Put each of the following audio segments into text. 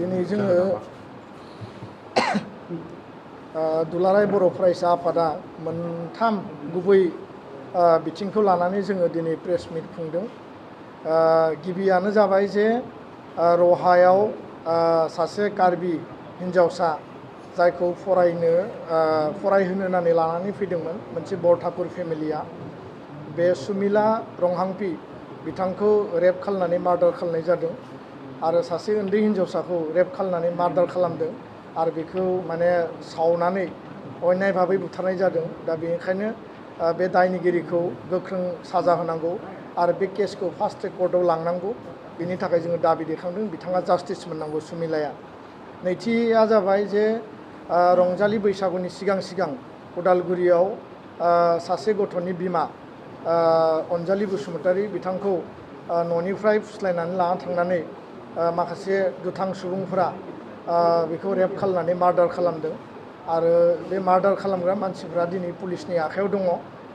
दिनै जोङो दुलाराय बर' फरायसा आफादा मोनथाम गुबै बिथिंखौ लानानै जोङो दिनै प्रेस मिट खुंदों। गिबियानो जाबाय जे रहायाव सासे कार्बि हिन्जावसा जायखौ फरायहोनो होननानै लानानै फैदोंमोन मोनसे बरठाकुर फेमिलिया। बे सुमिला रंहांपि बिथांखौ रेप खालामनानै मार्डार खालामनाय जादों आरो सासे उन्दै हिन्जावसाखौ रेप खालामनानै मार्डार खालामदों आरो बेखौ माने सावनानै अन्याय भाबै बुथारनाय जादों। दा बेनिखायनो बे दायनिगिरिखौ गोख्रों साजा होनांगौ आरो बे केसखौ फास्ट ट्रेक कर्टआव लांनांगौ। बेनि थाखाय जोङो दाबि दैखांदों, बिथाङा जास्टिस मोननांगौ सुमिलाया। नैथिया जाबाय जे रंजालि बैसागुनि सिगां उदालगुरियाव सासे गथ'नि बिमा अनजालि बसुमतारी बिथांखौ न'निफ्राय फुस्लायनानै लाना थांनानै माखासे दुथां सुबुंफोरा बेखौ रेप खालामनानै मार्डार खालामदों आरो बे मार्डार खालामग्रा मानसिफ्रा दिनै पुलिसनि आखायाव दङ।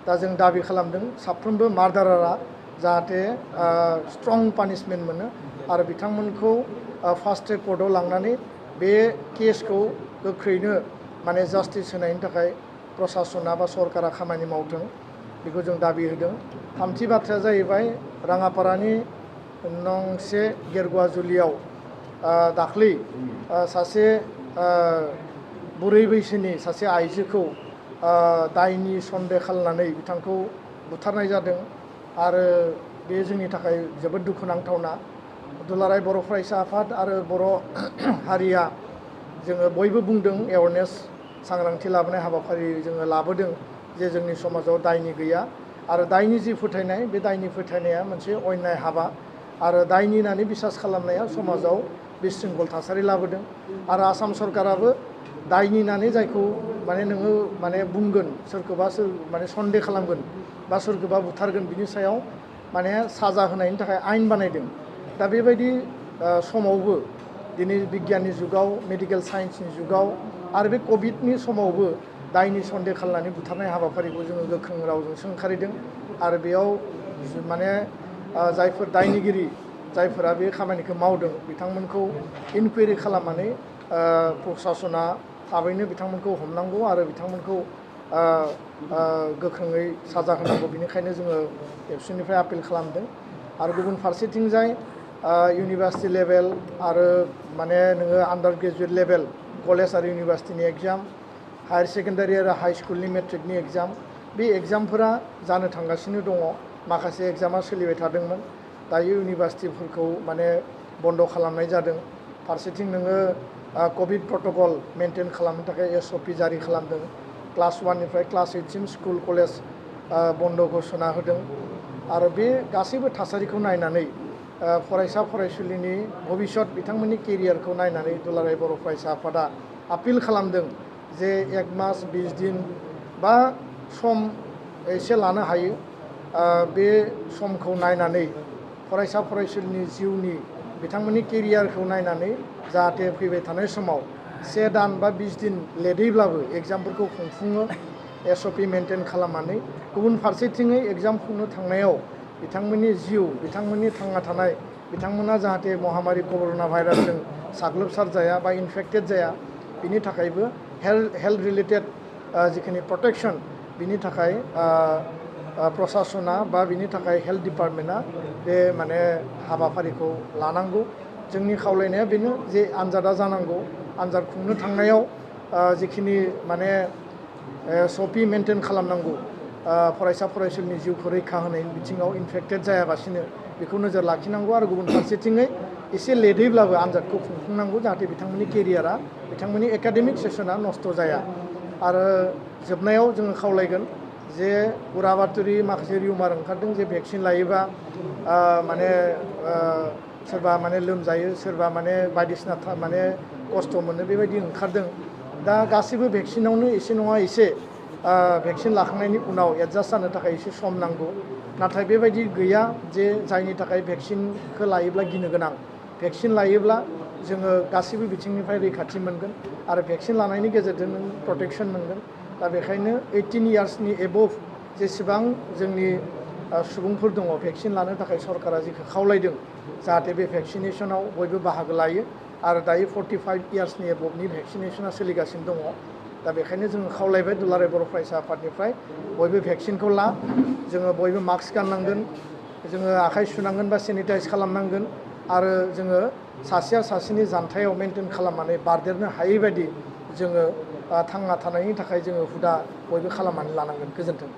दा जों दाबि खालामदों साफ्रोमबो मार्डारारा जाहाथे स्ट्रं पानिशमेन्ट मोनो आरो बिथांमोनखौ फास्ट ट्रेक कर्टआव लांनानै बे केसखौ गोख्रैनो माने जास्टिस होनायनि थाखाय प्रसासना बा सरकारा खामानि मावथों, बेखौ जों दाबि होदों। थामथि बाथ्राया जाहैबाय राङापारानि नंसे गेरगुवाजुलियाव दाख्लै सासे बुरै बैसोनि सासे आइजोखौ दायनि सन्देह खालामनानै बिथांखौ बुथारनाय जादों आरो बे जोंनि थाखाय जोबोद दुखुनांथावना। दुलाराय बर' फरायसा आफाद आरो बर' हारिया जोङो बयबो बुंदों, एवारनेस सांग्रांथि लाबोनाय हाबाफारि जोङो लाबोदों जे जोंनि समाजाव दायनि गैया आरो दायनि जि फोथायनाय बे दायनि फोथायनाया मोनसे अन्याय हाबा आरो दायनि होननानै बिसास खालामनाया समाजाव बिशृंखल थासारि लाबोदों आरो आसाम सरकाराबो दायनि होननानै जायखौ माने नोङो माने बुंगोन सोरखौबा माने सन्देह खालामगोन बा सोरखौबा बुथारगोन बिनि सायाव माने साजा होनायनि थाखाय आयेन बानायदों। दा बेबायदि समावबो दिनै बिगियाननि जुगाव, मेडिकेल साइन्सनि जुगाव आरो बे कभिडनि समावबो दायनि सन्देह खालामनानै बुथारनाय हाबाफारिखौ जोङो गोख्रों रावजों सोंखारिदों आरो बेयाव माने जायफोर दायनिगिरि जायफोरा बे खामानिखौ मावदों बिथांमोनखौ इनकुवेरि खालामनानै प्रसासना थाबैनो बिथांमोनखौ हमनांगौ आरो बिथांमोनखौ गोख्रोङै साजा होनांगौ। बेनिखायनो जोङो एबसुनिफ्राय आपिल खालामदों आरो गुबुन फारसेथिंजाय इउनिभार्सिटि लेभेल आरो माने नोङो आन्डार ग्रेजुवेट लेभेल कलेज आरो इउनिभार्सिटिनि एग्जाम, हायार सेकेन्डारि आरो हाइ स्कुलनि मेट्रिकनि एग्जाम, बे एग्जामफोरा जानो थांगासिनो दङ। माखासे एग्जामा सोलिबाय थादोंमोन, दायो इउनिभार्सिटिफोरखौ माने बन्द' खालामनाय जादों। फारसेथिं नोङो कभिड प्रट'कल मेनटेन खालामनो थाखाय SOP जारि खालामदों। क्लास 1निफ्राय क्लास 8सिम स्कुल कलेज बन्द' घोषणा होदों आरो बे गासैबो थासारिखौ नायनानै फरायसा फरायसुलिनि भबिष्यत बिथांमोननि केरियारखौ नायनानै दुलाराय बर' फरायसा आफादा आपिल खालामदों जे 1 मास 20 दिन बा सम एसे लानो हायो। बे समखौ नायनानै फरायसा फरायसुलिनि जिउनि बिथांमोननि केरियारखौ नायनानै जाहाथे फैबाय थानाय समाव 1 दान बा 20 दिन लेटैब्लाबो एग्जामफोरखौ खुंफुङो SOP मेनटेन खालामनानै। गुबुन फारसेथिङै एग्जाम खुंनो थांनायाव बिथांमोननि जिउ, बिथांमोननि थांना थानाय, बिथांमोना जाहाथे महामारि कर'ना भाइरासजों साग्लोबसारजाया बा इनफेक्टेड जाया बिनि थाखायबो हेल्थ रिलेटेड जिखिनि प्रटेक्शन बिनि थाखाय प्रसासना बा बिनि थाखाय हेल्थ डिपार्टमेन्टआ बे माने हाबाफारिखौ लानांगौ। जोंनि खावलायनाया बेनो जे आनजादा जानांगौ, आनजाद खुंनो थांनायाव जिखिनि माने SOP मेनटेन खालामनांगौ, फरायसा फरायसुलिनि जिउखौ रैखा होनायनि बिथिङाव इनफेक्टेड जायाबासिनो बेखौ नोजोर लाखिनांगौ आरो गुबुन फारसेथिङै एसे लेटैब्लाबो आनजादखौ खुंफुंनांगौ जाहाथे बिथांमोननि केरियारा, बिथांमोननि एकाडेमिक सेसना नस्थ' जाया। आरो जोबनायाव जोङो खावलायगोन जे उराबातरि माखासे रिउमार ओंखारदों जे भेक्सिन लायोबा माने सोरबा माने लोमजायो, सोरबा माने बायदिसिना माने खस्थ' मोनो, बेबायदि ओंखारदों। दा गासैबो भेक्सिनावनो एसे नङा एसे भेक्सिन लाखांनायनि उनाव एडजास्ट जानो थाखाय एसे सम नांगौ, नाथाय बेबायदि गैया जे जायनि थाखाय भेक्सिनखौ लायोब्ला गिनो गोनां। भेक्सिन लायोब्ला जोङो गासैबो बिथिंनिफ्राय रैखाथि मोनगोन आरो भेक्सिन लानायनि गेजेरजों नों प्रटेक्शन मोनगोन। दा बेखायनो 18 इयार्सनि एबभ जेसेबां जोंनि सुबुंफोर दङ भेक्सिन लानो थाखाय सरकारा जेखौ खावलायदों जाहाथे बे भेक्सिनेसनाव बयबो बाहागो लायो आरो दायो 45 इयार्सनि एबभनि भेक्सिनेसना सोलिगासिनो दङ दा बेखायनो जोङो खावलायबाय दुलाराय बर' फरायसा आफादनिफ्राय बयबो भेक्सिनखौ ला जोङो बयबो मास्क गाननांगोन जोङो आखाइ सुनांगोन बा सेनिटाइज खालामनांगोन आरो जोङो सासेया सासेनि जानथायाव मेनटेन खालामनानै बारदेरनो हायै बायदि जोङो थांना थानायनि थाखाय जोङो हुदा बयबो खालामनानै लानांगोन। गोजोन्थों।